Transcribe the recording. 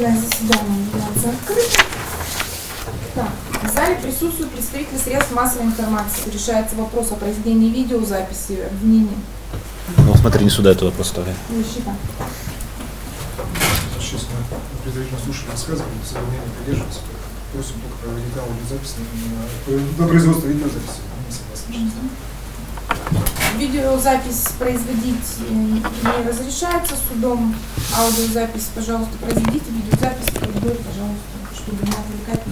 Заседание является открытым. Так, в зале присутствуют представители средств массовой информации. Решается вопрос о произведении видеозаписи обвинения. Ну, смотри, не сюда этот вопрос ставлю. Защита. Сейчас мы предварительно слушали рассказывали, современные придерживаются. Просим только проводить аудиозапись на производство видеозаписи. Не согласны. Видеозапись производить не разрешается судом. Аудиозапись, пожалуйста, произведите. Видеозапись, пожалуйста, чтобы не отвлекать